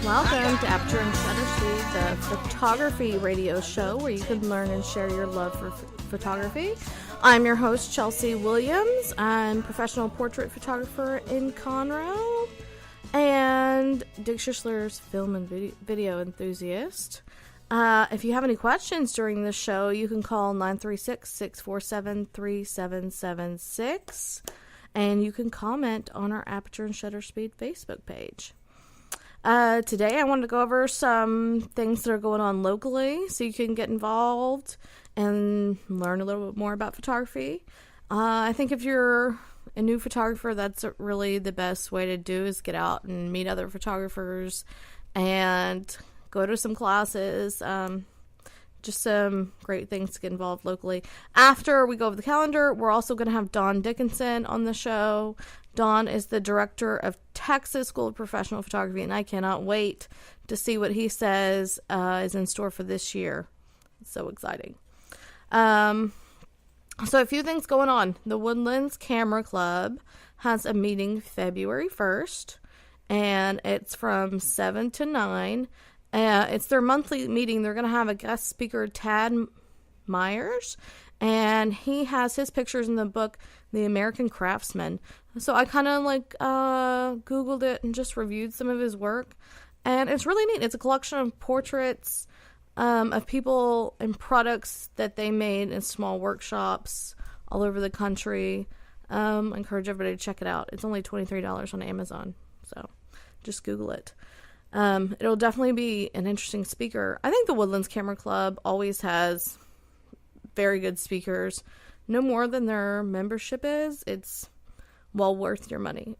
Welcome to Aperture and Shutter Speed, the photography radio show where you can learn and share your love for photography. I'm your host, Chelsea Williams. I'm a professional portrait photographer in Conroe and Dick Schissler's film and video enthusiast. If you have any questions during this show, you can call 936-647-3776, and you can comment on our Aperture and Shutter Speed Facebook page. Today I wanted to go over some things that are going on locally so you can get involved and learn a little bit more about photography. I think if you're a new photographer, that's really the best way to do is get out and meet other photographers and go to some classes. Just some great things to get involved locally. After we go over the calendar, we're also going to have Don Dickson on the show. Don is the director of Texas School of Professional Photography, and I cannot wait to see what he says is in store for this year. It's so exciting. So a few things going on. The Woodlands Camera Club has a meeting February 1st, and it's from 7 to 9. It's their monthly meeting. They're going to have a guest speaker, Tad Myers, and he has his pictures in the book, The American Craftsman. So I kind of Googled it and just reviewed some of his work, and it's really neat. It's a collection of portraits of people and products that they made in small workshops all over the country. I encourage everybody to check it out. It's only $23 on Amazon, so just Google it. It'll definitely be an interesting speaker. I think the Woodlands Camera Club always has very good speakers. No more than their membership is. It's well worth your money.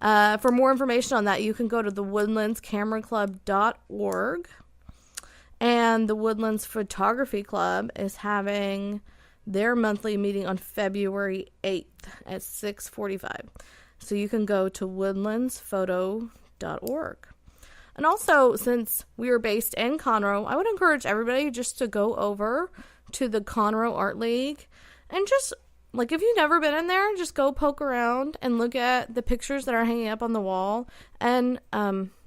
For more information on that, you can go to thewoodlandscameraclub.org. And the Woodlands Photography Club is having their monthly meeting on February 8th at 6:45. So you can go to woodlandsphoto.org. And also, since we are based in Conroe, I would encourage everybody just to go over to the Conroe Art League and just, if you've never been in there, just go poke around and look at the pictures that are hanging up on the wall. And,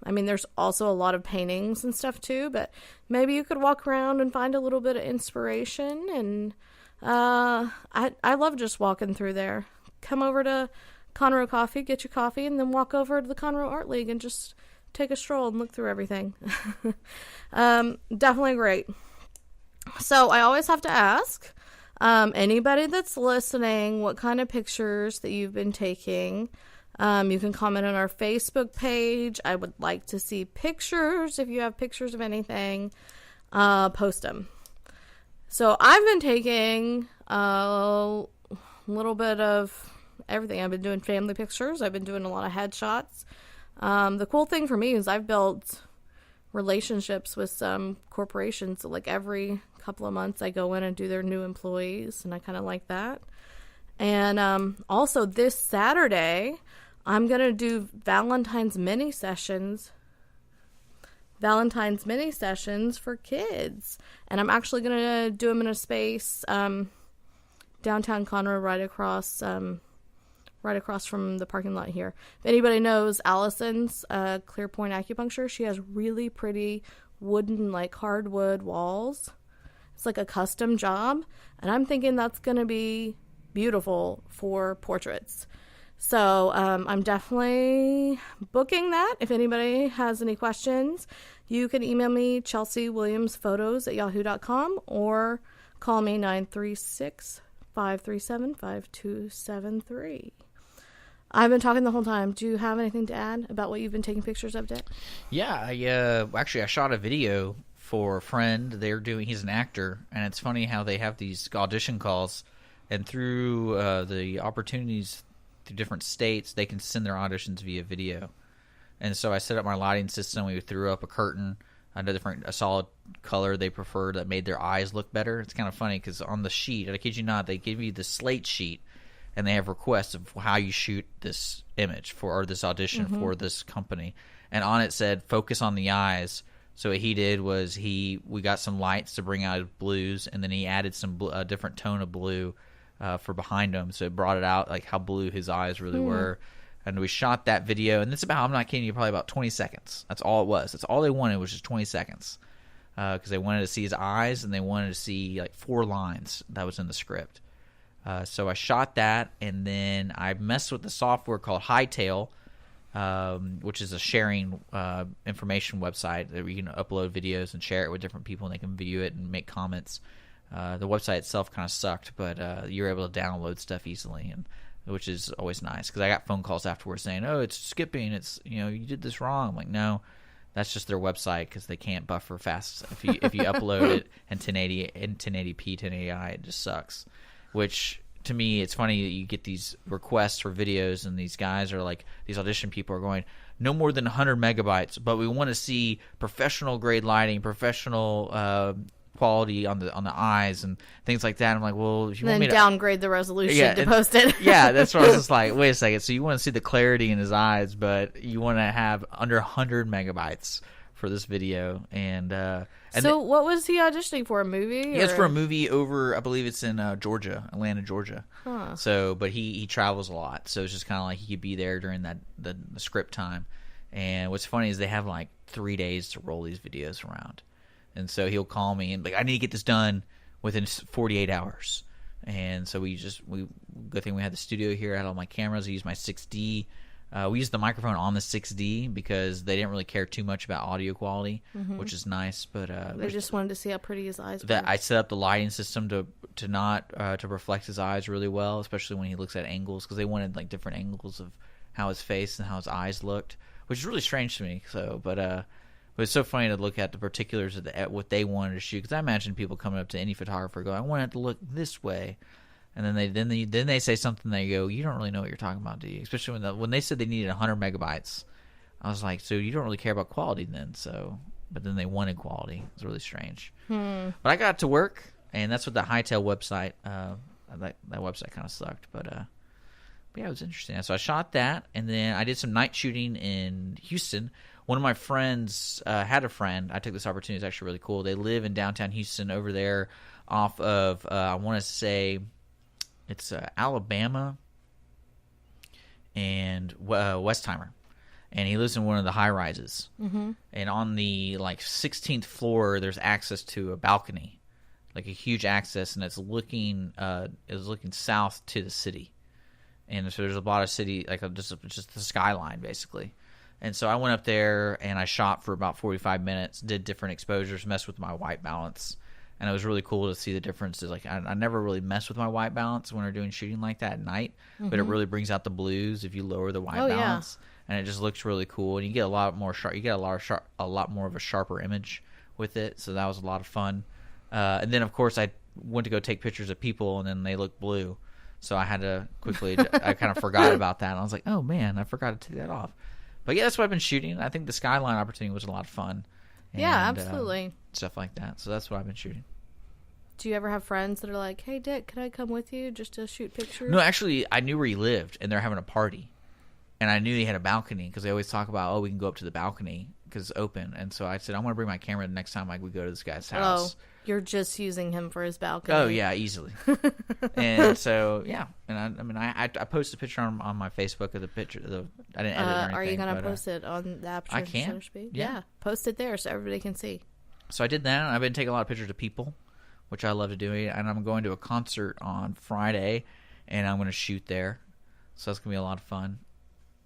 there's also a lot of paintings and stuff too, but maybe you could walk around and find a little bit of inspiration. And I love just walking through there. Come over to Conroe Coffee, get your coffee, and then walk over to the Conroe Art League and just take a stroll and look through everything. Definitely great. So I always have to ask anybody that's listening what kind of pictures that you've been taking. You can comment on our Facebook page. I would like to see pictures. If you have pictures of anything, post them. So I've been taking a little bit of everything. I've been doing family pictures. I've been doing a lot of headshots. The cool thing for me is I've built relationships with some corporations. So every couple of months I go in and do their new employees, and I kind of like that. And also this Saturday, I'm going to do Valentine's mini sessions for kids. And I'm actually going to do them in a space downtown Conroe, right across from the parking lot here. If anybody knows Allison's Clear Point Acupuncture, she has really pretty wooden, hardwood walls. It's like a custom job, and I'm thinking that's going to be beautiful for portraits. So I'm definitely booking that. If anybody has any questions, you can email me, chelseawilliamsphotos@yahoo.com, or call me 936-537-5273. I've been talking the whole time. Do you have anything to add about what you've been taking pictures of, Dick? Yeah, I shot a video for a friend. He's an actor, and it's funny how they have these audition calls, and through the opportunities through different states, they can send their auditions via video. And so I set up my lighting system. We threw up a curtain, a solid color they preferred that made their eyes look better. It's kind of funny because on the sheet, I kid you not, they give you the slate sheet, and they have requests of how you shoot this image or this audition for this company. And on it said, focus on the eyes. So what he did was we got some lights to bring out blues, and then he added a different tone of blue for behind him. So it brought it out how blue his eyes really were. And we shot that video, and it's about, I'm not kidding you, probably about 20 seconds. That's all it was. That's all they wanted, was just 20 seconds. Because they wanted to see his eyes, and they wanted to see like 4 lines that was in the script. So I shot that, and then I messed with the software called Hightail, which is a sharing information website that you can upload videos and share it with different people, and they can view it and make comments. The website itself kind of sucked, but you're able to download stuff easily, and which is always nice, because I got phone calls afterwards saying, "Oh, it's skipping. It's, you did this wrong." I'm like, no, that's just their website, because they can't buffer fast. If you upload it in 1080p, 1080i, it just sucks. Which, to me, it's funny that you get these requests for videos, and these guys are like, these audition people are going, no more than 100 megabytes, but we want to see professional grade lighting, professional quality on the eyes and things like that. I'm like, well, if you want me to downgrade the resolution to post it. Yeah, that's where I was just like, wait a second. So you want to see the clarity in his eyes, but you want to have under 100 megabytes for this video. And so what was he auditioning for? A movie? Yeah, it's for a movie over, I believe it's in Georgia, Atlanta, Georgia. Huh. So, but he travels a lot, so it's just kind of like he could be there during the script time. And what's funny is they have like 3 days to roll these videos around. And so he'll call me and like, I need to get this done within 48 hours. And so good thing we had the studio here. I had all my cameras. I used my 6D. We used the microphone on the 6D because they didn't really care too much about audio quality, which is nice. But they just wanted to see how pretty his eyes were. That I set up the lighting system to reflect his eyes really well, especially when he looks at angles, because they wanted like different angles of how his face and how his eyes looked, which is really strange to me. So, but it's so funny to look at the particulars of what they wanted to shoot, because I imagine people coming up to any photographer going, "I want it to look this way," and then they say something, they go, "You don't really know what you're talking about, do you?" Especially when they said they needed 100 megabytes, I was like, "So you don't really care about quality then?" So, but then they wanted quality. It's really strange. But I got to work, and that's what the Hightail website. That website kind of sucked, but yeah, it was interesting. So I shot that, and then I did some night shooting in Houston. One of my friends had a friend. I took this opportunity. It's actually really cool. They live in downtown Houston over there off of, I want to say, it's Alabama and Westheimer. And he lives in one of the high-rises. Mm-hmm. And on the 16th floor, there's access to a balcony, like a huge access, and it's looking south to the city. And so there's a lot of city, like just the skyline, basically. And so I went up there and I shot for about 45 minutes, did different exposures, messed with my white balance. And it was really cool to see the differences. Like I never really mess with my white balance when we're doing shooting like that at night, but it really brings out the blues if you lower the white balance. Yeah. And it just looks really cool. And you get a lot more sharp. You get a lot more of a sharper image with it. So that was a lot of fun. And then of course I went to go take pictures of people, and then they looked blue. So I had to quickly. I kind of forgot about that. And I was like, oh man, I forgot to take that off. But yeah, that's what I've been shooting. I think the skyline opportunity was a lot of fun. And, yeah, absolutely. Stuff like that. So that's what I've been shooting. Do you ever have friends that are like, "Hey, Dick, can I come with you just to shoot pictures?" No, actually, I knew where he lived, and they're having a party. And I knew he had a balcony, because they always talk about, we can go up to the balcony because it's open. And so I said, I'm going to bring my camera the next time we go to this guy's house. Oh, you're just using him for his balcony. Oh, yeah, easily. And so, yeah. And I posted a picture on my Facebook of the picture. I didn't edit it or anything. Are you going to post it on the Aperture? I can. Shutter Speed? Yeah. Post it there so everybody can see. So I did that. I've been taking a lot of pictures of people, which I love to do. And I'm going to a concert on Friday, and I'm going to shoot there. So that's going to be a lot of fun.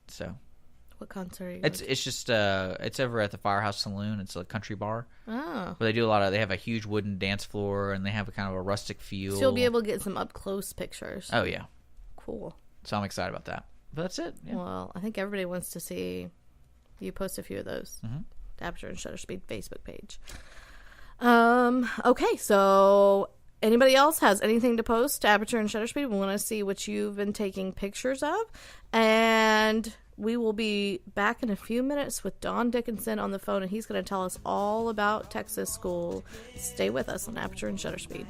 So, what concert are you It's just it's over at the Firehouse Saloon. It's a country bar. Oh. But they have a huge wooden dance floor, and they have a kind of a rustic feel. So you'll be able to get some up close pictures. Oh yeah. Cool. So I'm excited about that. But that's it. Yeah. Well, I think everybody wants to see you post a few of those. The Aperture and Shutter Speed Facebook page. Okay, so anybody else has anything to post to Aperture and Shutter Speed? We want to see what you've been taking pictures of. And we will be back in a few minutes with Don Dickson on the phone, and he's going to tell us all about Texas school. Stay with us on Aperture and Shutter Speed.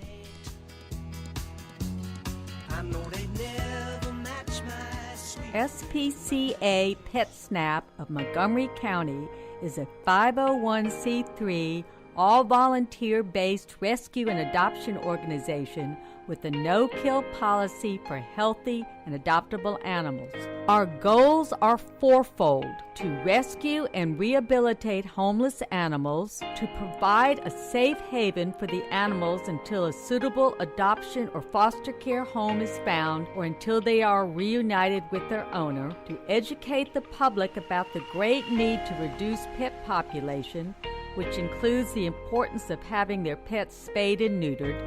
SPCA PetSnap of Montgomery County is a 501c3 all-volunteer-based rescue and adoption organization with a no-kill policy for healthy and adoptable animals. Our goals are fourfold: to rescue and rehabilitate homeless animals, to provide a safe haven for the animals until a suitable adoption or foster care home is found or until they are reunited with their owner, to educate the public about the great need to reduce pet population, which includes the importance of having their pets spayed and neutered,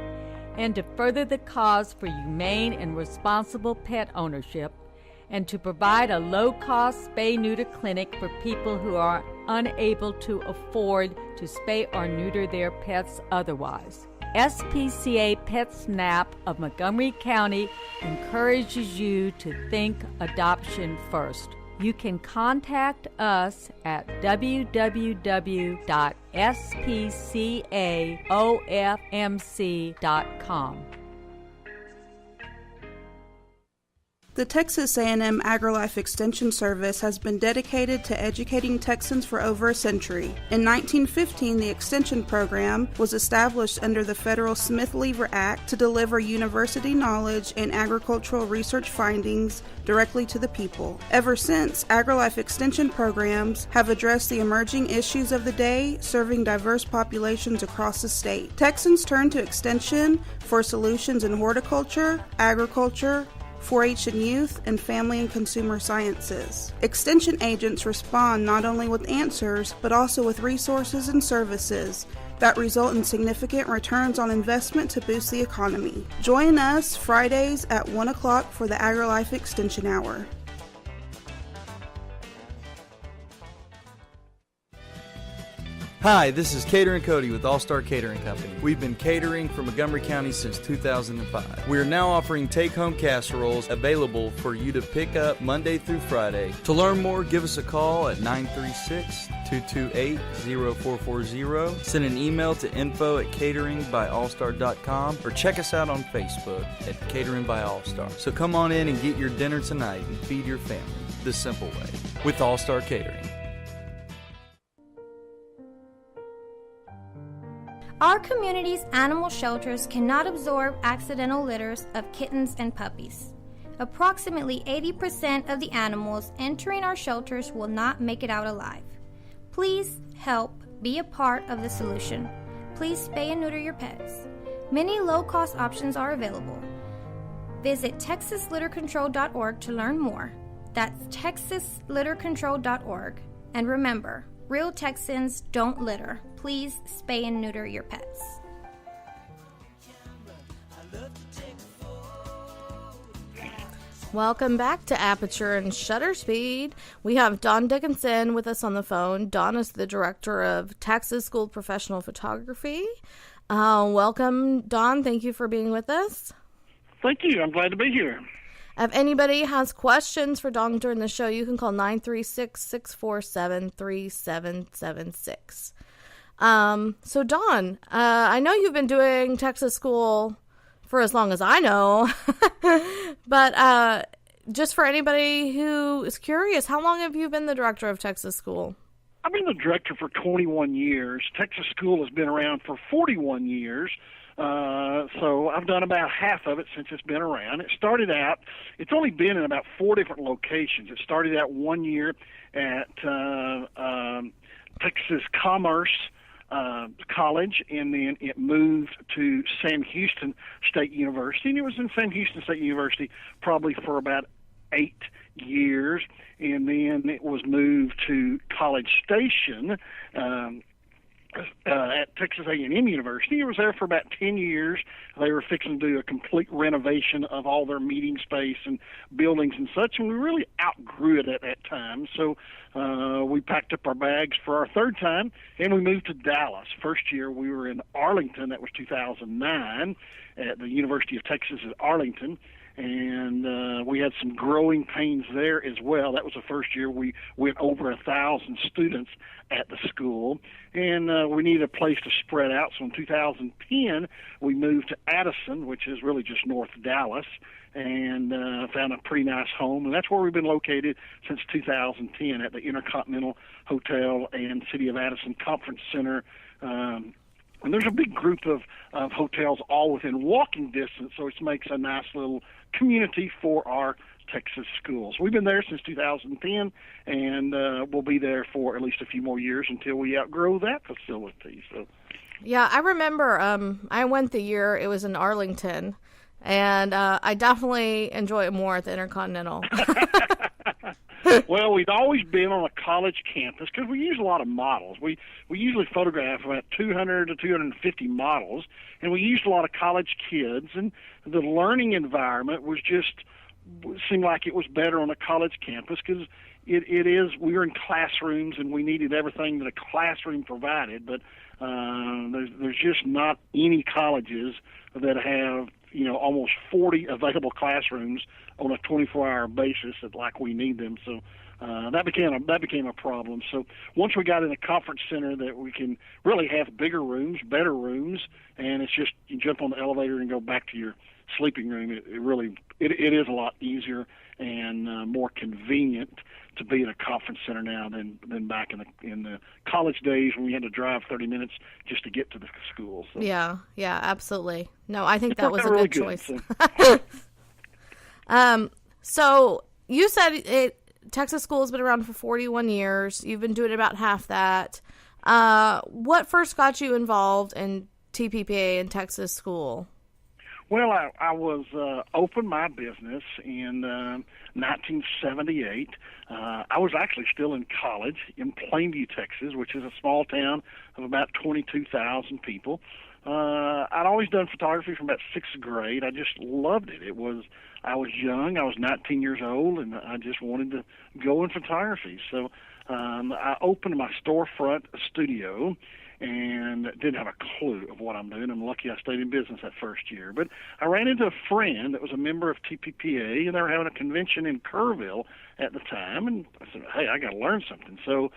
and to further the cause for humane and responsible pet ownership, and to provide a low-cost spay-neuter clinic for people who are unable to afford to spay or neuter their pets otherwise. SPCA PetSnap of Montgomery County encourages you to think adoption first. You can contact us at www.spcaofmc.com. The Texas A&M AgriLife Extension Service has been dedicated to educating Texans for over a century. In 1915, the Extension Program was established under the federal Smith-Lever Act to deliver university knowledge and agricultural research findings directly to the people. Ever since, AgriLife Extension programs have addressed the emerging issues of the day, serving diverse populations across the state. Texans turn to Extension for solutions in horticulture, agriculture, 4-H and youth, and family and consumer sciences. Extension agents respond not only with answers, but also with resources and services that result in significant returns on investment to boost the economy. Join us Fridays at 1 o'clock for the AgriLife Extension Hour. Hi, this is Catering Cody with All-Star Catering Company. We've been catering for Montgomery County since 2005. We are now offering take-home casseroles available for you to pick up Monday through Friday. To learn more, give us a call at 936-228-0440. Send an email to info@cateringbyallstar.com or check us out on Facebook at Catering by All-Star. So come on in and get your dinner tonight and feed your family the simple way with All-Star Catering. Our community's animal shelters cannot absorb accidental litters of kittens and puppies. Approximately 80% of the animals entering our shelters will not make it out alive. Please help be a part of the solution. Please spay and neuter your pets. Many low-cost options are available. Visit texaslittercontrol.org to learn more. That's texaslittercontrol.org. And remember, real Texans don't litter. Please spay and neuter your pets. Welcome back to Aperture and Shutter Speed. We have Don Dickson with us on the phone. Don is the director of Texas School of Professional Photography. Welcome, Don. Thank you for being with us. Thank you. I'm glad to be here. If anybody has questions for Don during the show, you can call 936-647-3776. So Don, I know you've been doing Texas School for as long as I know, but just for anybody who is curious, how long have you been the director of Texas School? I've been the director for 21 years. Texas School has been around for 41 years. So I've done about half of it since it's been around. It started out, it's only been in about 4 different locations. It started out 1 year at Texas Commerce College, and then it moved to Sam Houston State University, and it was in Sam Houston State University probably for about 8 years, and then it was moved to College Station at Texas A&M University. It was there for about 10 years. They were fixing to do a complete renovation of all their meeting space and buildings and such, and we really outgrew it at that time. So we packed up our bags for our third time, and we moved to Dallas. First year we were in Arlington. That was 2009 at the University of Texas at Arlington. And we had some growing pains there as well. That was the first year we went over 1,000 students at the school, and we needed a place to spread out. So in 2010, we moved to Addison, which is really just north of Dallas, and found a pretty nice home. And that's where we've been located since 2010 at the Intercontinental Hotel and City of Addison Conference Center And there's a big group of hotels all within walking distance, so it makes a nice little community for our Texas schools. We've been there since 2010, and we'll be there for at least a few more years until we outgrow that facility. So, yeah, I remember I went the year it was in Arlington, and I definitely enjoy it more at the Intercontinental. Well, we've always been on a college campus because we use a lot of models. We usually photograph about 200 to 250 models, and we used a lot of college kids, and the learning environment seemed like it was better on a college campus because we were in classrooms and we needed everything that a classroom provided, but there's just not any colleges that have almost 40 available classrooms on a 24-hour basis like we need them. So that became a problem. So once we got in a conference center that we can really have bigger rooms, better rooms, and it's just you jump on the elevator and go back to your sleeping room. It is a lot easier and more convenient to be at a conference center now than back in the college days when we had to drive 30 minutes just to get to the school. So. Yeah, absolutely. No, I think that was a really good choice. So. So you said Texas School has been around for 41 years. You've been doing about half that. What first got you involved in TPPA and Texas School? Well, I was opened my business in 1978. I was actually still in college in Plainview, Texas, which is a small town of about 22,000 people. I'd always done photography from about sixth grade. I just loved it. I was young. I was 19 years old, and I just wanted to go in photography. So I opened my storefront studio and didn't have a clue of what I'm doing. I'm lucky I stayed in business that first year. But I ran into a friend that was a member of TPPA, and they were having a convention in Kerrville at the time, and I said, hey, I got to learn something. So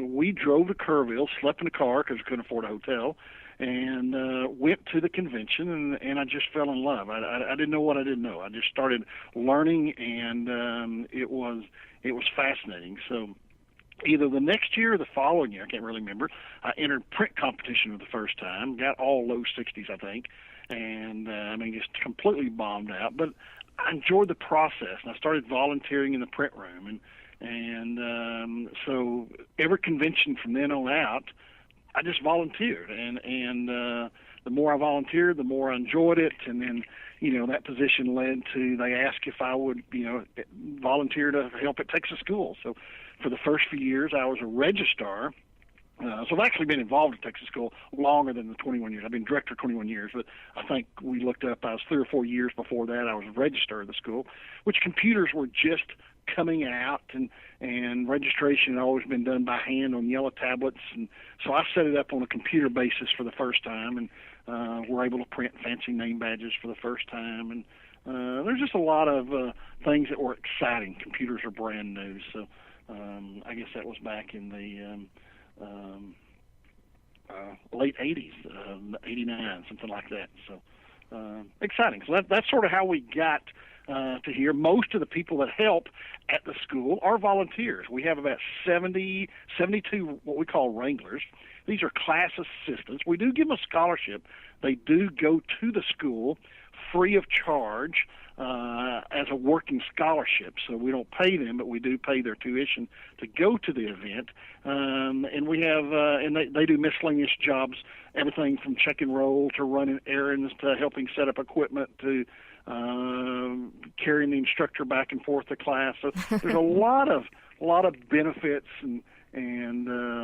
we drove to Kerrville, slept in a car because we couldn't afford a hotel, and went to the convention, and I just fell in love. I didn't know what I didn't know. I just started learning, and it was fascinating. So either the next year or the following year, I can't really remember, I entered print competition for the first time, got all low 60s, I think, and just completely bombed out. But I enjoyed the process, and I started volunteering in the print room, and so every convention from then on out, I just volunteered, and the more I volunteered, the more I enjoyed it, and then that position led to they asked if I would volunteer to help at Texas School. So for the first few years, I was a registrar. So I've actually been involved at Texas School longer than the 21 years. I've been director 21 years, but I think we looked up, I was 3 or 4 years before that, I was a registrar of the school, which computers were just coming out, and registration had always been done by hand on yellow tablets, and so I set it up on a computer basis for the first time, and we're able to print fancy name badges for the first time, and there's just a lot of things that were exciting. Computers are brand new, so I guess that was back in the late 80s, 89, something like that. So exciting. So that's sort of how we got to here. Most of the people that help at the school are volunteers. We have about 72 what we call wranglers. These are class assistants. We do give them a scholarship. They do go to the school free of charge as a working scholarship. So we don't pay them, but we do pay their tuition to go to the event. And we have, and they do miscellaneous jobs, everything from check and roll to running errands to helping set up equipment to carrying the instructor back and forth to class. So there's a lot of benefits, and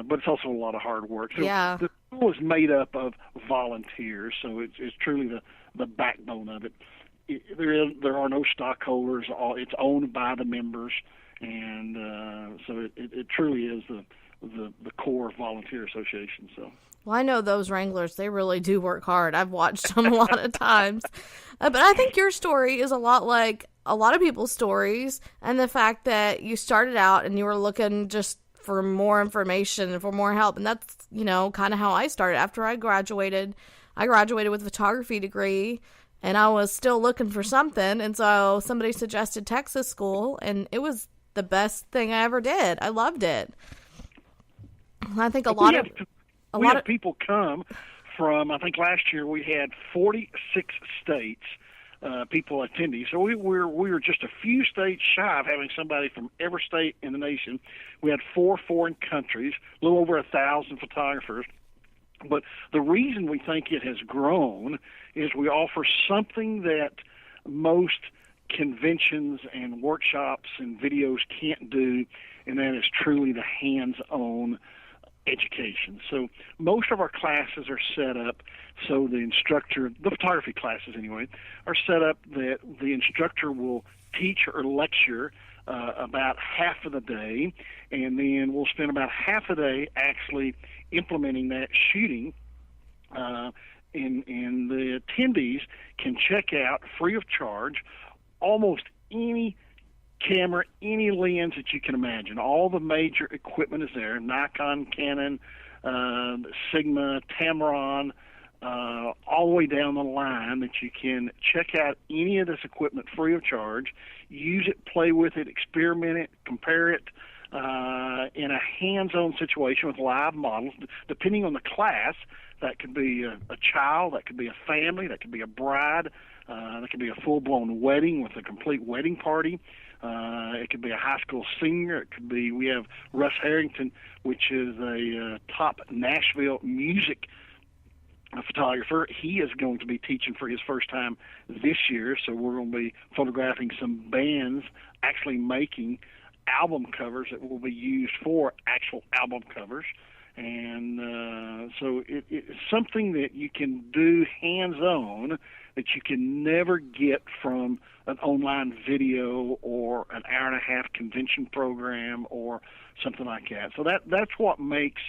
but it's also a lot of hard work. So yeah. The school is made up of volunteers, so it's truly the backbone of it. There are no stockholders. It's owned by the members, and so it truly is the core volunteer association. So. Well, I know those wranglers, they really do work hard. I've watched them a lot of times. But I think your story is a lot like a lot of people's stories, and the fact that you started out and you were looking just for more information and for more help. And that's, kind of how I started. After I graduated with a photography degree, and I was still looking for something. And so somebody suggested Texas School, and it was the best thing I ever did. I loved it. I think a We have people come from, I think last year we had 46 states, people attendees. So we were just a few states shy of having somebody from every state in the nation. We had 4 foreign countries, a little over 1,000 photographers. But the reason we think it has grown is we offer something that most conventions and workshops and videos can't do, and that is truly the hands-on education. So most of our classes are set up so the instructor, the photography classes anyway, are set up that the instructor will teach or lecture about half of the day, and then we'll spend about half a day actually implementing that shooting, and the attendees can check out free of charge almost any camera, any lens that you can imagine. All the major equipment is there: Nikon, Canon, Sigma, Tamron, all the way down the line, that you can check out any of this equipment free of charge, use it, play with it, experiment it, compare it in a hands-on situation with live models. Depending on the class, that could be a child, that could be a family, that could be a bride, that could be a full-blown wedding with a complete wedding party. It could be a high school senior. It could be, we have Russ Harrington, which is a top Nashville music photographer. He is going to be teaching for his first time this year, so we're going to be photographing some bands actually making album covers that will be used for actual album covers. And so it's something that you can do hands-on that you can never get from an online video or an hour-and-a-half convention program or something like that. So that's what makes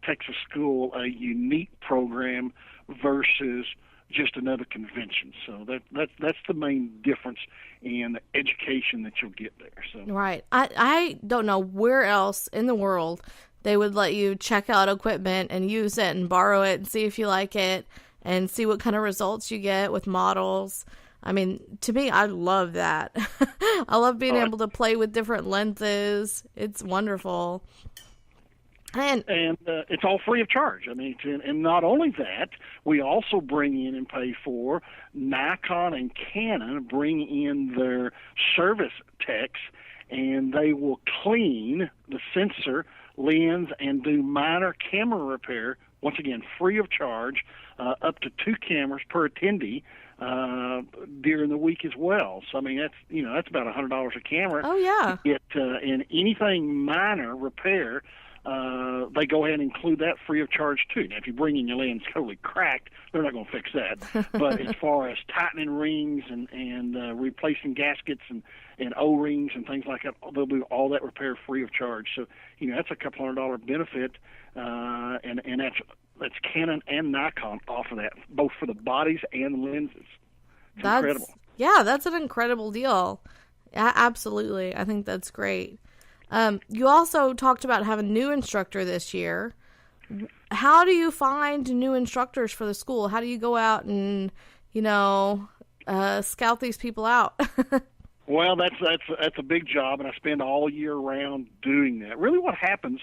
Texas School a unique program versus just another convention. So that's the main difference in the education that you'll get there. So Right. I don't know where else in the world they would let you check out equipment and use it and borrow it and see if you like it and see what kind of results you get with models. I mean, to me, I love that. I love being able to play with different lenses. It's wonderful. And it's all free of charge. I mean, and not only that, we also bring in and pay for Nikon and Canon, bring in their service techs, and they will clean the sensor, lens, and do minor camera repair, once again, free of charge, up to 2 cameras per attendee during the week as well. So, I mean, that's about $100 a camera. Oh, yeah. And anything minor repair, they go ahead and include that free of charge too. Now, if you bring in your lens totally cracked, they're not going to fix that. But as far as tightening rings and replacing gaskets and O-rings and things like that, they'll do all that repair free of charge. So, that's a couple $100 benefit, and that's Canon and Nikon offer that, both for the bodies and the lenses. It's incredible. Yeah, that's an incredible deal. Yeah, absolutely. I think that's great. You also talked about having a new instructor this year. How do you find new instructors for the school? How do you go out and, scout these people out? Well, that's a big job, and I spend all year round doing that. Really what happens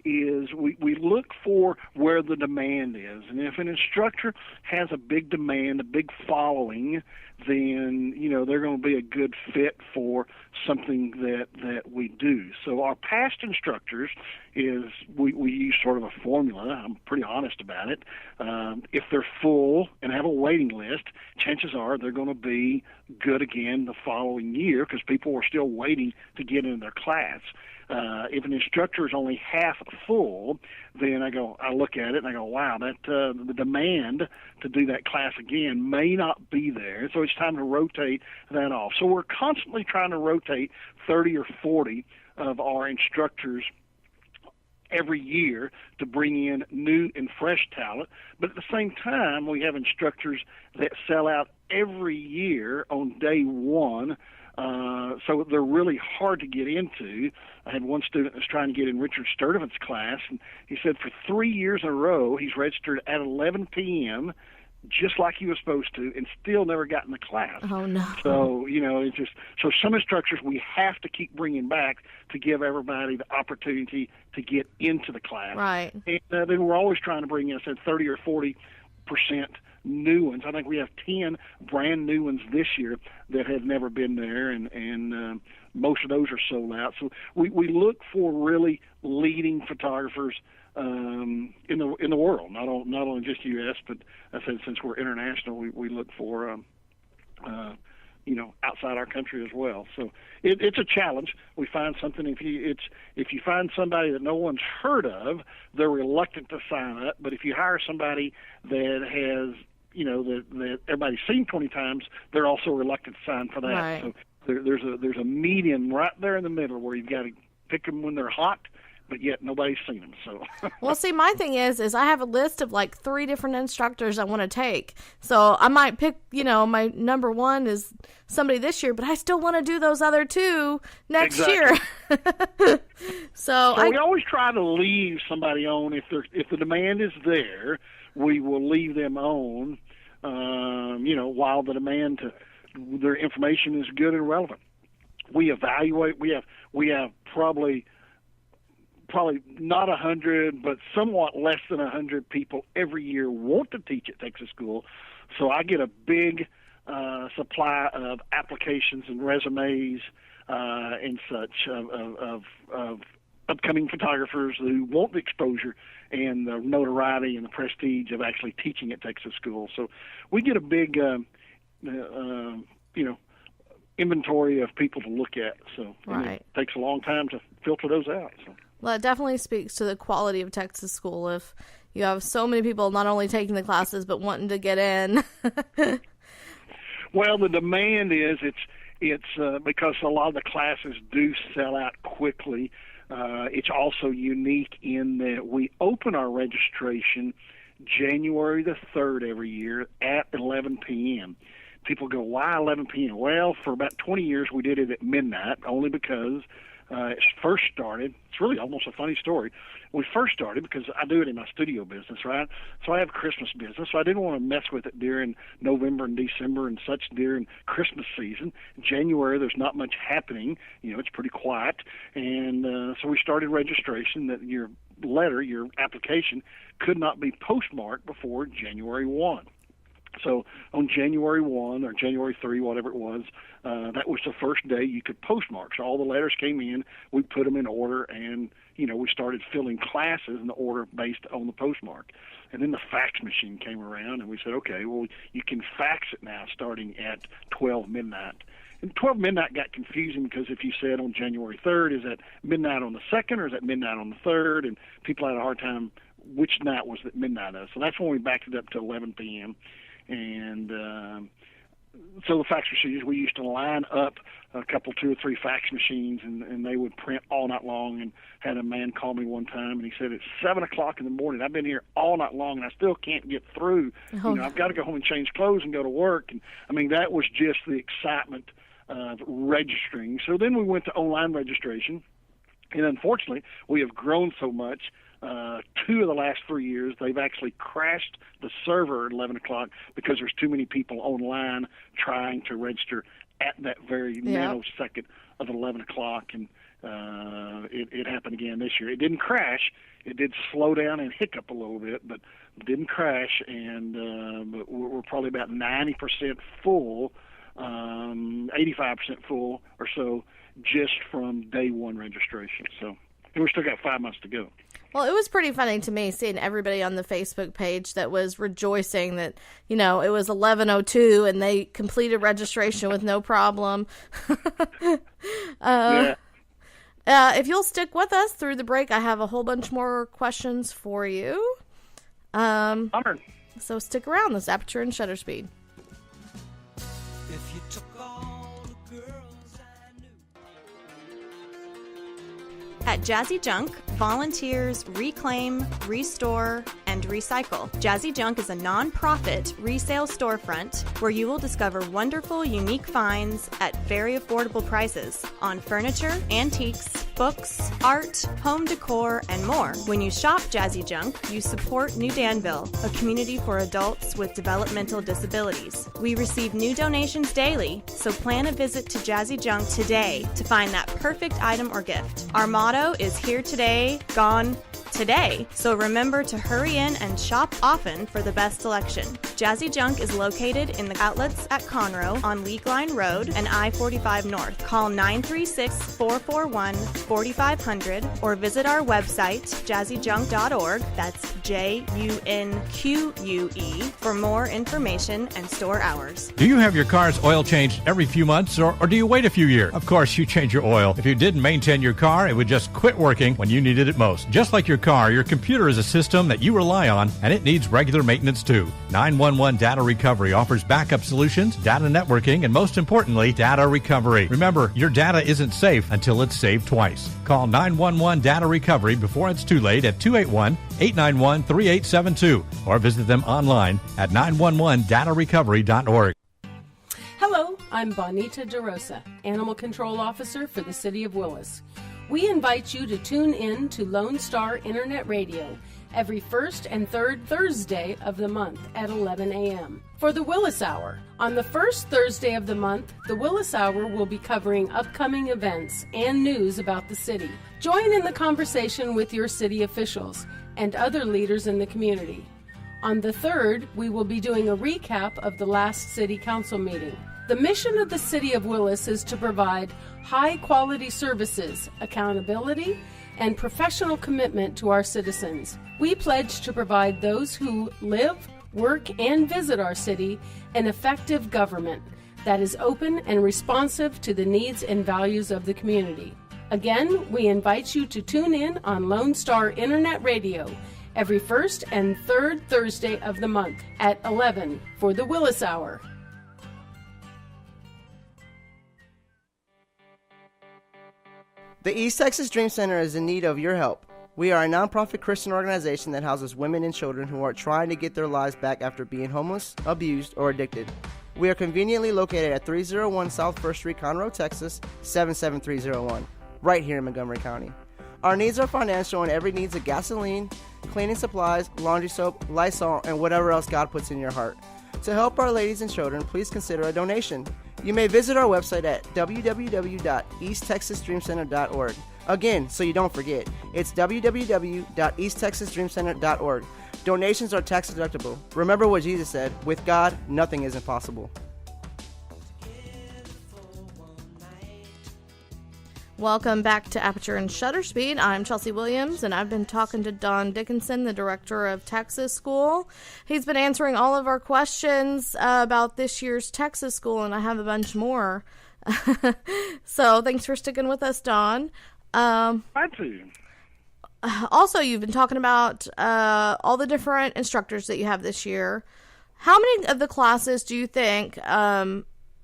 is we look for where the demand is. And if an instructor has a big demand, a big following, then, they're going to be a good fit for something that we do. So our past instructors is we use sort of a formula. I'm pretty honest about it. If they're full and have a waiting list, chances are they're going to be good again the following year because people are still waiting to get into their class. If an instructor is only half full, then I look at it and I go, wow, that the demand to do that class again may not be there. So it's time to rotate that off. So we're constantly trying to rotate 30 or 40 of our instructors every year to bring in new and fresh talent. But at the same time, we have instructors that sell out every year on day one. So they're really hard to get into. I had one student that was trying to get in Richard Sturdivant's class, and he said for 3 years in a row he's registered at 11 p.m., just like he was supposed to and still never got in the class. Oh, no. So, it's just, so some instructors we have to keep bringing back to give everybody the opportunity to get into the class. Right. And then we're always trying to bring in, 30 or 40% new ones. I think we have 10 brand new ones this year that have never been there, and most of those are sold out. So we look for really leading photographers in the world, not only just U.S., but I said since we're international, we look for outside our country as well. So it's a challenge. We find something if you find somebody that no one's heard of, they're reluctant to sign up. But if you hire somebody that has that everybody's seen 20 times, they're also reluctant to sign for that. Right. So there's a median right there in the middle where you've got to pick them when they're hot, but yet nobody's seen them. So well, see, my thing is I have a list of like 3 different instructors I want to take. So I might pick, my number 1 is somebody this year, but I still want to do those other 2 next year. So we always try to leave somebody on if the demand is there. We will leave them on, while the demand their information is good and relevant. We evaluate. We have probably not 100, but somewhat less than 100 people every year want to teach at Texas School. So I get a big supply of applications and resumes and such of upcoming photographers who want the exposure and the notoriety and the prestige of actually teaching at Texas School. So we get a big, inventory of people to look at. So right. It takes a long time to filter those out. So. Well, it definitely speaks to the quality of Texas School if you have so many people not only taking the classes but wanting to get in. Well, the demand is it's because a lot of the classes do sell out quickly. It's also unique in that we open our registration January the 3rd every year at 11 p.m. People go, why 11 p.m.? Well, for about 20 years we did it at midnight, only because it first started. It's really almost a funny story. We first started because I do it in my studio business, right? So I have a Christmas business, so I didn't want to mess with it during November and December and such during Christmas season. In January, there's not much happening. It's pretty quiet. And so we started registration that your application, could not be postmarked before January 1. So on January 1 or January 3, whatever it was, that was the first day you could postmark. So all the letters came in, we put them in order, and, we started filling classes in the order based on the postmark. And then the fax machine came around, and we said, okay, well, you can fax it now starting at 12 midnight. And 12 midnight got confusing because if you said on January 3rd, is that midnight on the 2nd or is that midnight on the 3rd? And people had a hard time which night was it midnight of. So that's when we backed it up to 11 p.m. And so the fax machines, we used to line up a couple, 2 or 3 fax machines, and they would print all night long. And had a man call me one time, and he said, it's 7 o'clock in the morning. I've been here all night long, and I still can't get through. Oh. I've got to go home and change clothes and go to work. And that was just the excitement of registering. So then we went to online registration, and unfortunately, we have grown so much. 2 of the last 3 years, they've actually crashed the server at 11 o'clock because there's too many people online trying to register at that very nanosecond of 11 o'clock. And it happened again this year. It didn't crash. It did slow down and hiccup a little bit, but it didn't crash. And but we're probably about 90% full, 85% full or so, just from day 1 registration. So we've still got 5 months to go. Well, it was pretty funny to me seeing everybody on the Facebook page that was rejoicing that, it was 11:02 and they completed registration with no problem. If you'll stick with us through the break, I have a whole bunch more questions for you. So stick around. This is Aperture and Shutter Speed. If you took all the girls I knew. At Jazzy Junk, volunteers reclaim, restore, and recycle. Jazzy Junk is a non-profit resale storefront where you will discover wonderful, unique finds at very affordable prices on furniture, antiques, books, art, home decor, and more. When you shop Jazzy Junk, you support New Danville, a community for adults with developmental disabilities. We receive new donations daily, so plan a visit to Jazzy Junk today to find that perfect item or gift. Our motto is here today, gone today. So remember to hurry in and shop often for the best selection. Jazzy Junk is located in the outlets at Conroe on League Line Road and I-45 North. Call 936-441-4500 or visit our website, jazzyjunk.org. That's JUNQUE for more information and store hours. Do you have your car's oil changed every few months or do you wait a few years? Of course, you change your oil. If you didn't maintain your car, it would just quit working when you needed it most. Just like your car, your computer is a system that you rely on, and it needs regular maintenance too. 911 Data Recovery offers backup solutions, data networking, and most importantly, data recovery. Remember, your data isn't safe until it's saved twice. Call 911 Data Recovery before it's too late at 281-891-3872 or visit them online at 911datarecovery.org. Hello, I'm Bonita DeRosa, Animal Control Officer for the City of Willis. We invite you to tune in to Lone Star Internet Radio every first and third Thursday of the month at 11 a.m. for the Willis Hour. On the first Thursday of the month, the Willis Hour will be covering upcoming events and news about the city. Join in the conversation with your city officials and other leaders in the community. On the third, we will be doing a recap of the last city council meeting. The mission of the City of Willis is to provide high-quality services, accountability, and professional commitment to our citizens. We pledge to provide those who live, work, and visit our city an effective government that is open and responsive to the needs and values of the community. Again, we invite you to tune in on Lone Star Internet Radio every first and third Thursday of the month at 11 for the Willis Hour. The East Texas Dream Center is in need of your help. We are a nonprofit Christian organization that houses women and children who are trying to get their lives back after being homeless, abused, or addicted. We are conveniently located at 301 South 1st Street, Conroe, Texas, 77301, right here in Montgomery County. Our needs are financial and every needs of gasoline, cleaning supplies, laundry soap, Lysol, and whatever else God puts in your heart. To help our ladies and children, please consider a donation. You may visit our website at www.easttexasdreamcenter.org. Again, so you don't forget, it's www.easttexasdreamcenter.org. Donations are tax deductible. Remember what Jesus said, with God, nothing is impossible. Welcome back to Aperture and Shutter Speed. I'm Chelsea Williams, and I've been talking to Don Dickson, the director of Texas School. He's been answering all of our questions about this year's Texas School, and I have a bunch more. So thanks for sticking with us, Don. I do. Also, you've been talking about all the different instructors that you have this year. How many of the classes do you think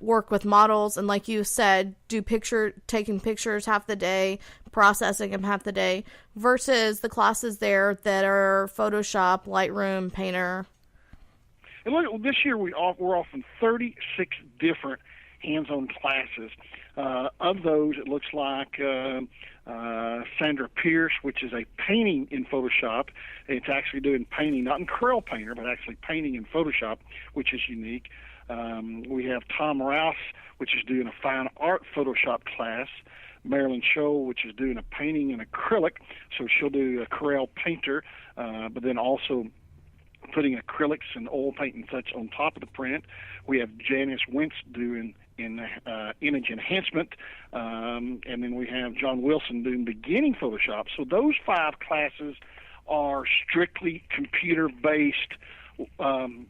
work with models and, like you said, taking pictures half the day, processing them half the day, versus the classes there that are Photoshop, Lightroom, Painter? And look, this year we're offering 36 different hands-on classes. Of those, it looks like Sandra Pierce, which is a painting in Photoshop. It's actually doing painting, not in Corel Painter, but actually painting in Photoshop, which is unique. We have Tom Rouse, which is doing a fine art Photoshop class. Marilyn Scholl, which is doing a painting in acrylic, so she'll do a Corel Painter, but then also putting acrylics and oil paint and such on top of the print. We have Janice Wentz doing image enhancement, and then we have John Wilson doing beginning Photoshop. So those 5 classes are strictly computer-based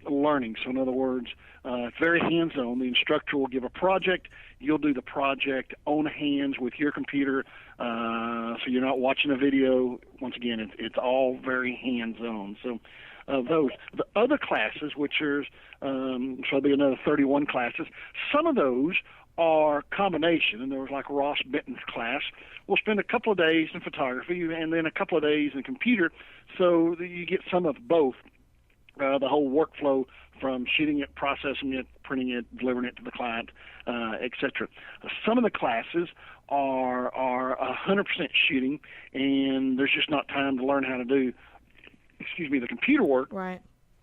learning. So in other words, it's very hands-on. The instructor will give a project. You'll do the project on hands with your computer, so you're not watching a video. Once again, it's all very hands-on. So those. The other classes, which are so there'll be another 31 classes, some of those or combination, and there was like Ross Benton's class, we'll spend a couple of days in photography and then a couple of days in computer, so that you get some of both, the whole workflow from shooting it, processing it, printing it, delivering it to the client, etc. Some of the classes are 100% shooting, and there's just not time to learn how to do, the computer work. Right.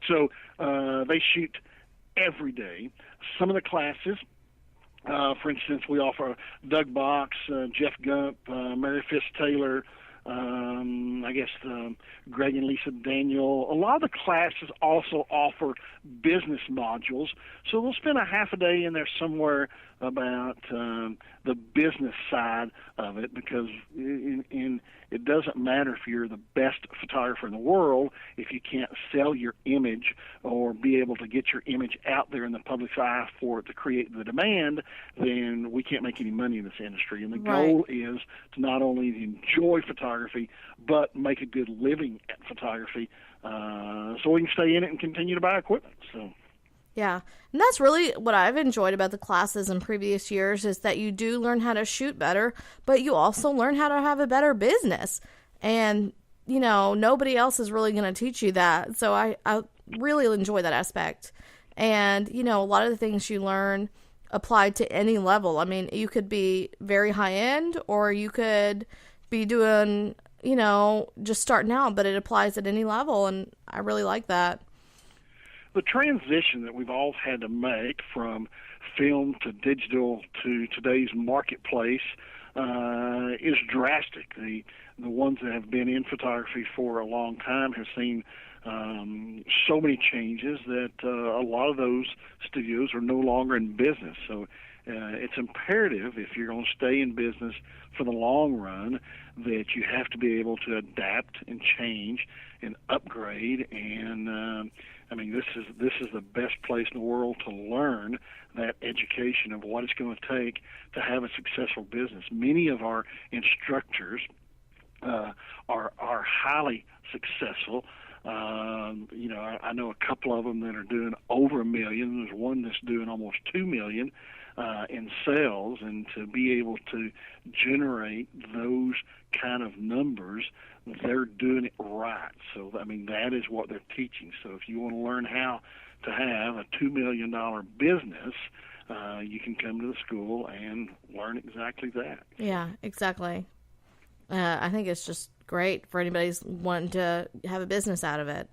So they shoot every day. Some of the classes, for instance, we offer Doug Box, Jeff Gump, Mary Fisk Taylor, Greg and Lisa Daniel. A lot of the classes also offer business modules, so we'll spend a half a day in there somewhere about the business side of it, because it doesn't matter if you're the best photographer in the world if you can't sell your image or be able to get your image out there in the public's eye for it to create the demand, then we can't make any money in this industry. And the goal is to not only enjoy photography, but make a good living at photography, so we can stay in it and continue to buy equipment. So. Yeah, and that's really what I've enjoyed about the classes in previous years, is that you do learn how to shoot better, but you also learn how to have a better business. And, nobody else is really going to teach you that. So I really enjoy that aspect. And, a lot of the things you learn apply to any level. I mean, you could be very high end, or you could be doing, just starting out, but it applies at any level. And I really like that. The transition that we've all had to make from film to digital to today's marketplace is drastic. The ones that have been in photography for a long time have seen so many changes that a lot of those studios are no longer in business. So it's imperative, if you're going to stay in business for the long run, that you have to be able to adapt and change and upgrade. And this is the best place in the world to learn that education of what it's going to take to have a successful business. Many of our instructors are highly successful. I know a couple of them that are doing over $1 million. There's one that's doing almost $2 million in sales, and to be able to generate those kind of numbers, they're doing it right. So, that is what they're teaching. So if you want to learn how to have a $2 million business, you can come to the school and learn exactly that. Yeah, exactly. I think it's just great for anybody who's wanting to have a business out of it.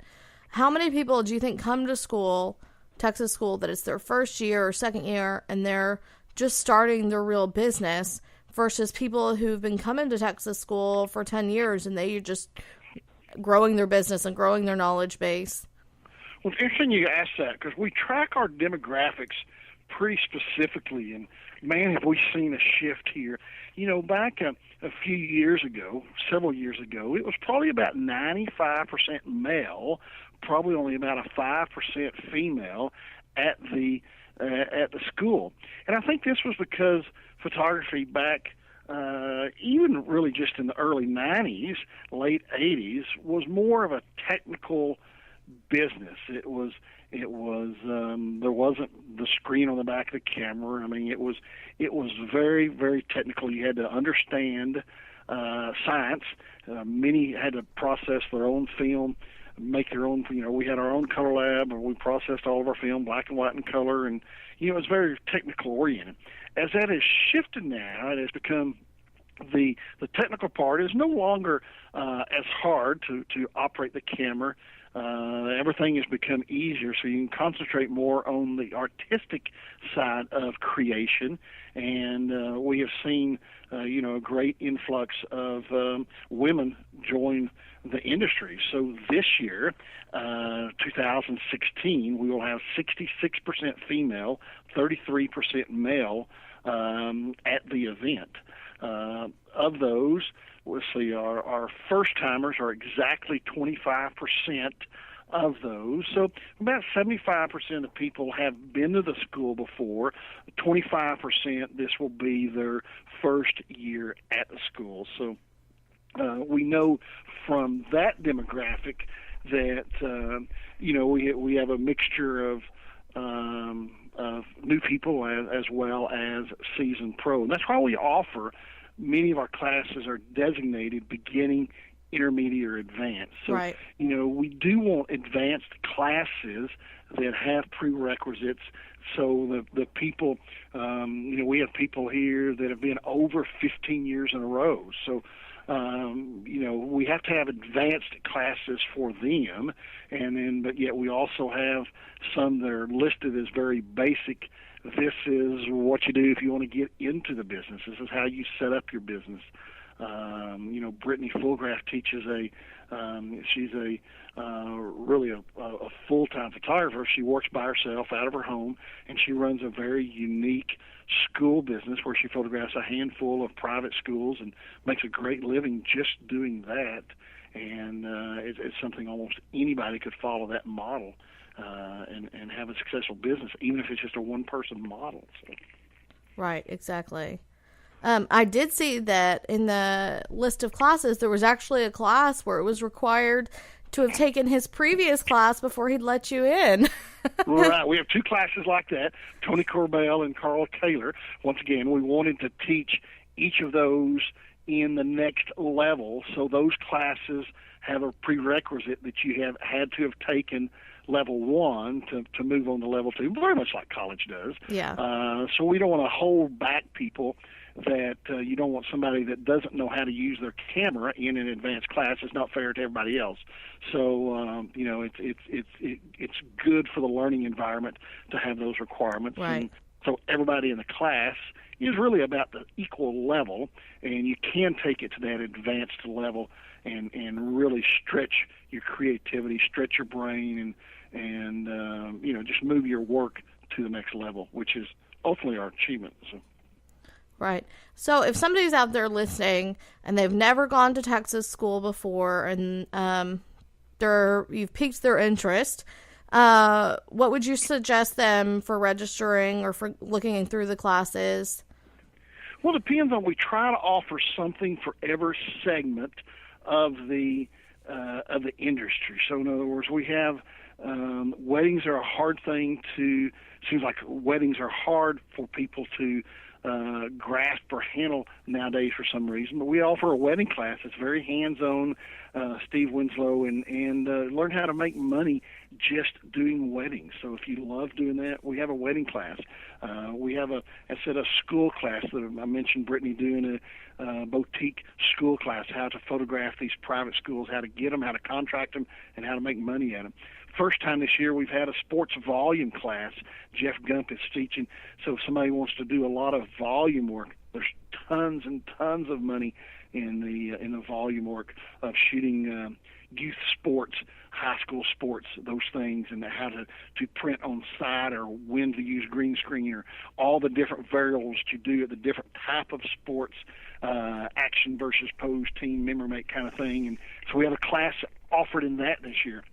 How many people do you think come to school, Texas school, that it's their first year or second year and they're just starting their real business, versus people who've been coming to Texas school for 10 years and they're just growing their business and growing their knowledge base? Well, it's interesting you ask that, because we track our demographics pretty specifically, and man, have we seen a shift here. Back a few years ago, several years ago, it was probably about 95% male, probably only about a 5% female at the school. And I think this was because photography back, even really just in the early 90s, late 80s, was more of a technical business. It was there wasn't the screen on the back of the camera. It was very, very technical. You had to understand science. Many had to process their own film, make their own. We had our own color lab, and we processed all of our film, black and white and color, and it was very technical oriented. As that has shifted now, it has become the technical part is no longer as hard to operate the camera. Everything has become easier, so you can concentrate more on the artistic side of creation. And we have seen, a great influx of women join the industry. So this year, 2016, we will have 66% female, 33% male at the event. Of those, let's see, our first-timers are exactly 25% of those. So about 75% of people have been to the school before. 25%, this will be their first year at the school. So we know from that demographic that, we have a mixture of new people as well as seasoned pro. And that's why we offer many of our classes are designated beginning, intermediate, or advanced. So, right. We do want advanced classes that have prerequisites. So the people, we have people here that have been over 15 years in a row. So, we have to have advanced classes for them, but yet we also have some that are listed as very basic. This is what you do if you want to get into the business. This is how you set up your business. Brittany Fulgraff teaches she's really a full-time photographer. She works by herself out of her home, and she runs a very unique school business where she photographs a handful of private schools and makes a great living just doing that. And it's something almost anybody could follow that model and have a successful business, even if it's just a one-person model. So. Right, exactly. I did see that in the list of classes, there was actually a class where it was required to have taken his previous class before he'd let you in. Right. We have two classes like that, Tony Corbell and Carl Taylor. Once again, we wanted to teach each of those in the next level, so those classes have a prerequisite that you have had to have taken level 1 to move on to level 2, very much like college does. Yeah. So we don't want to hold back people that you don't want somebody that doesn't know how to use their camera in an advanced class. It's not fair to everybody else. So it's good for the learning environment to have those requirements. Right. And so everybody in the class is really about the equal level, and you can take it to that advanced level and really stretch your creativity, stretch your brain, and just move your work to the next level, which is ultimately our achievement. So. Right. So if somebody's out there listening and they've never gone to Texas school before and you've piqued their interest, what would you suggest them for registering or for looking through the classes? Well, it depends on. We try to offer something for every segment of the industry. So in other words, we have weddings are a hard thing to. Seems like weddings are hard for people to grasp or handle nowadays for some reason. But we offer a wedding class. It's very hands-on. Steve Winslow and learn how to make money just doing weddings. So if you love doing that, we have a wedding class. We have a school class that I mentioned Brittany doing a boutique school class, how to photograph these private schools, how to get them, how to contract them, and how to make money at them. First time this year, we've had a sports volume class. Jeff Gump is teaching. So if somebody wants to do a lot of volume work, there's tons and tons of money in the volume work of shooting youth sports, high school sports, those things, and how to print on site or when to use green screen or all the different variables you do at the different type of sports, action versus pose, team, memory make kind of thing. And so we have a class offered in that this year.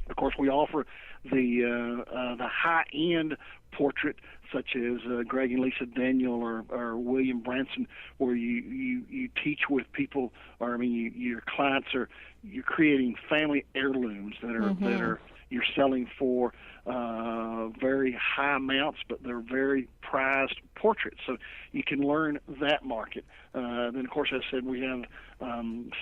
Of course, we offer the high-end portrait, such as Greg and Lisa Daniel or William Branson, where you teach with people, or your clients you're creating family heirlooms that are you're selling for very high amounts, but they're very prized portraits. So you can learn that market. Then, of course, as I said, we have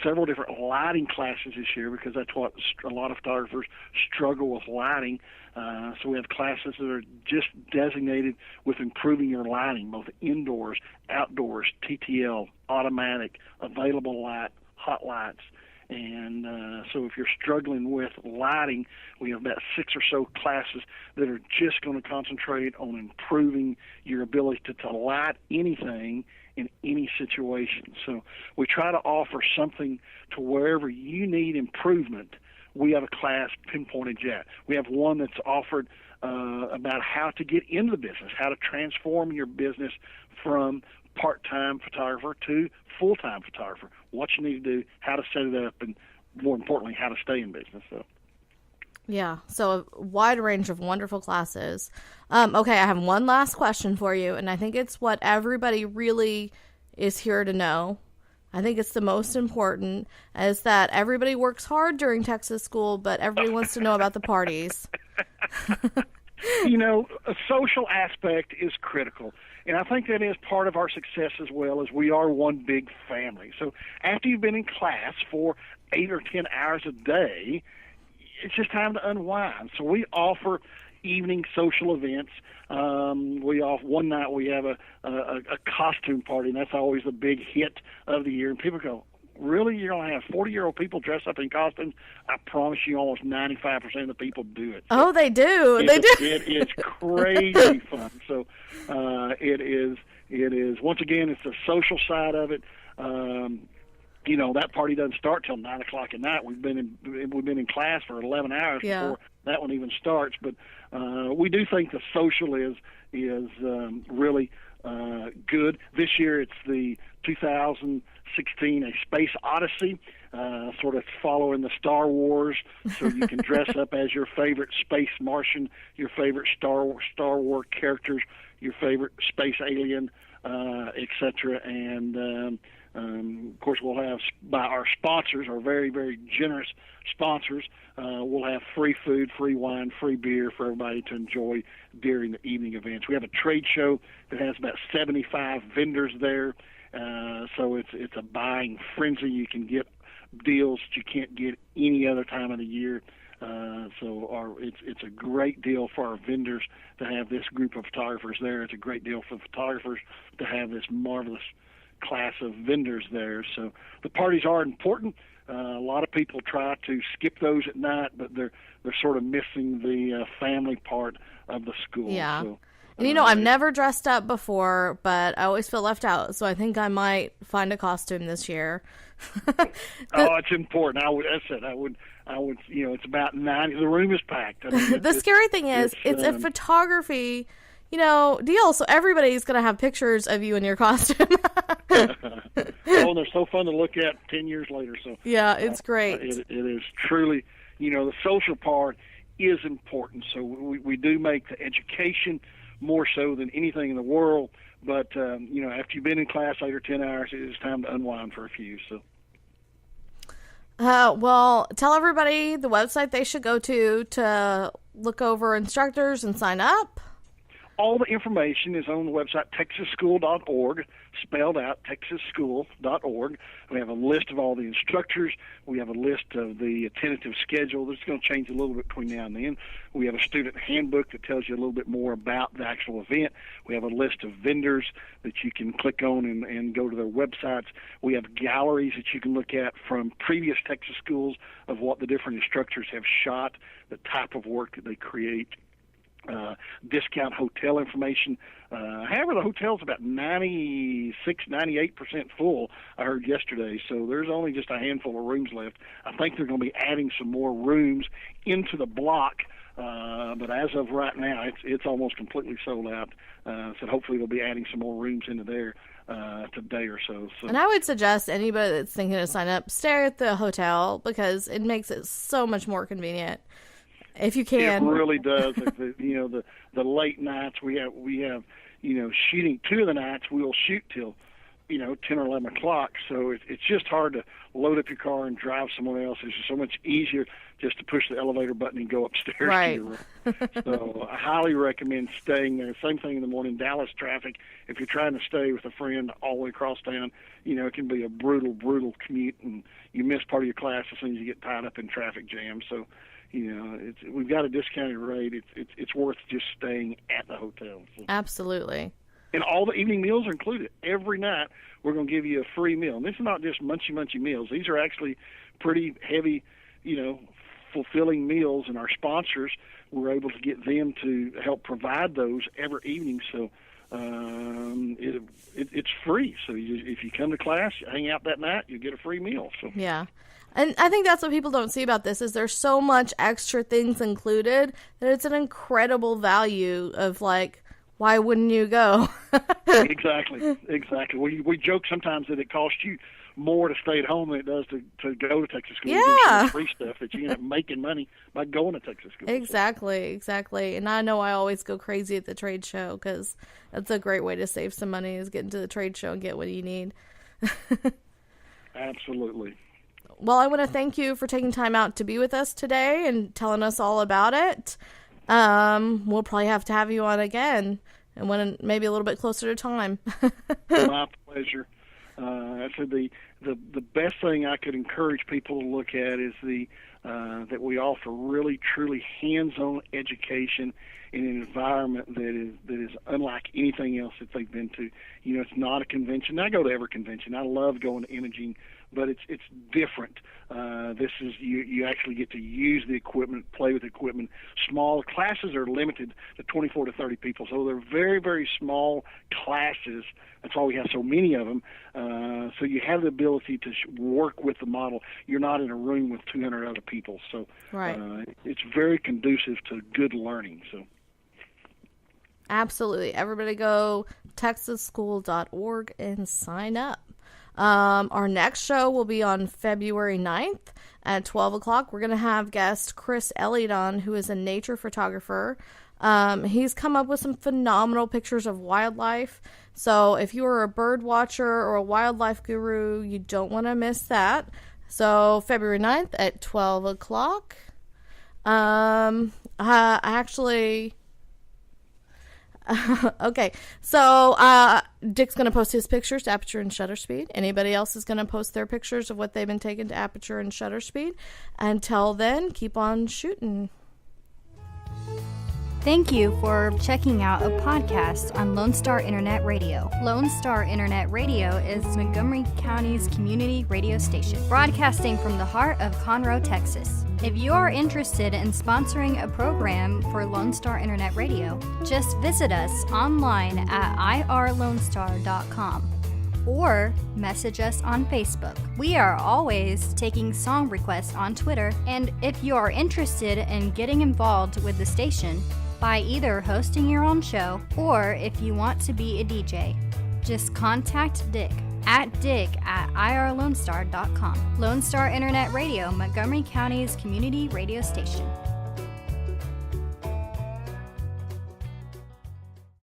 several different lighting classes this year because that's what a lot of photographers struggle with, lighting. So we have classes that are just designated with improving your lighting, both indoors, outdoors, TTL, automatic, available light, hot lights. And so if you're struggling with lighting, we have about 6 or so classes that are just going to concentrate on improving your ability to light anything in any situation. So we try to offer something to wherever you need improvement, we have a class pinpointed at. We have one that's offered about how to get into the business, how to transform your business from part-time photographer to full-time photographer, what you need to do, how to set it up, and more importantly, how to stay in business. So a wide range of wonderful classes. Okay, I have one last question for you, and I think it's what everybody really is here to know. I think it's the most important, is that everybody works hard during Texas school, but everybody wants to know about the parties. A social aspect is critical. And I think that is part of our success as well, as we are one big family. So after you've been in class for 8 or 10 hours a day, it's just time to unwind. So we offer evening social events. One night we have a costume party, and that's always the big hit of the year. And people go, really? You're going to have 40-year-old people dress up in costumes? I promise you almost 95% of the people do it. So they do. It is crazy fun. So it is, once again, it's the social side of it. That party doesn't start till 9 o'clock at night. We've been in class for 11 hours before that one even starts. But we do think the social is really good. This year it's the 2016 A Space Odyssey, sort of following the Star Wars. So you can dress up as your favorite space Martian, your favorite Star Wars characters, your favorite space alien, etc. And of course, we'll have, by our sponsors, our very, very generous sponsors, we'll have free food, free wine, free beer for everybody to enjoy during the evening events. We have a trade show that has about 75 vendors there, so it's a buying frenzy. You can get deals that you can't get any other time of the year. It's a great deal for our vendors to have this group of photographers there. It's a great deal for photographers to have this marvelous class of vendors there. So the parties are important. A lot of people try to skip those at night, but they're sort of missing the family part of the school. Yeah. So, and I've never dressed up before, but I always feel left out. So I think I might find a costume this year. It's important. I would. It's about 90. The room is packed. The scary thing is, it's a photography deal, so everybody's going to have pictures of you in your costume. And they're so fun to look at 10 years later. So yeah, it's great. It is truly, the social part is important. So we do make the education more so than anything in the world. But, after you've been in class 8 or 10 hours, it is time to unwind for a few. So. Well, tell everybody the website they should go to look over instructors and sign up. All the information is on the website, texasschool.org, spelled out, texasschool.org. We have a list of all the instructors. We have a list of the tentative schedule. That's going to change a little bit between now and then. We have a student handbook that tells you a little bit more about the actual event. We have a list of vendors that you can click on and go to their websites. We have galleries that you can look at from previous Texas schools of what the different instructors have shot, the type of work that they create. Discount hotel information. However, the hotel's about 96-98% full, I heard yesterday, so there's only just a handful of rooms left. I think they're going to be adding some more rooms into the block, but as of right now, it's almost completely sold out. So hopefully they'll be adding some more rooms into there today or so. And I would suggest anybody that's thinking to sign up, stay at the hotel, because it makes it so much more convenient. If you can. It really does. The late nights we have shooting 2 of the nights we'll shoot till 10 or 11 o'clock. So it's just hard to load up your car and drive somewhere else. It's just so much easier just to push the elevator button and go upstairs right. to your room. So I highly recommend staying there. Same thing in the morning. Dallas traffic. If you're trying to stay with a friend all the way across town, it can be a brutal commute, and you miss part of your class as soon as you get tied up in traffic jams. So. We've got a discounted rate. It's worth just staying at the hotel. So. Absolutely. And all the evening meals are included. Every night we're going to give you a free meal. And this is not just munchy meals. These are actually pretty heavy, fulfilling meals. And our sponsors, we're able to get them to help provide those every evening. So it's free. So if you come to class, hang out that night, you get a free meal. So yeah. And I think that's what people don't see about this, is there's so much extra things included that it's an incredible value of, why wouldn't you go? Exactly. We joke sometimes that it costs you more to stay at home than it does to go to Texas School. Yeah. Free stuff that you end up making money by going to Texas School. Exactly. And I know I always go crazy at the trade show, because that's a great way to save some money, is get into the trade show and get what you need. Absolutely. Well, I want to thank you for taking time out to be with us today and telling us all about it. we'll probably have to have you on again, and when maybe a little bit closer to time. My pleasure. I said the best thing I could encourage people to look at is that we offer really truly hands-on education in an environment that is unlike anything else that they've been to. You know, it's not a convention. I go to every convention. I love going to imaging, but it's different. This is you actually get to use the equipment, play with the equipment. Small classes are limited to 24 to 30 people, so they're very, very small classes. That's why we have so many of them. So you have the ability to work with the model. You're not in a room with 200 other people. So right. It's very conducive to good learning. So. Absolutely. Everybody go texasschool.org and sign up. Our next show will be on February 9th at 12 o'clock. We're going to have guest Chris Elliott on, who is a nature photographer. He's come up with some phenomenal pictures of wildlife. So if you are a bird watcher or a wildlife guru, you don't want to miss that. So February 9th at 12 o'clock. Okay, so Dick's going to post his pictures to Aperture and Shutter Speed. Anybody else is going to post their pictures of what they've been taken to Aperture and Shutter Speed. Until then, keep on shooting. Thank you for checking out a podcast on Lone Star Internet Radio. Lone Star Internet Radio is Montgomery County's community radio station, broadcasting from the heart of Conroe, Texas. If you are interested in sponsoring a program for Lone Star Internet Radio, just visit us online at irlonestar.com or message us on Facebook. We are always taking song requests on Twitter, and if you are interested in getting involved with the station by either hosting your own show or if you want to be a DJ, just contact Dick at irlonestar.com. Lone Star Internet Radio, Montgomery County's community radio station.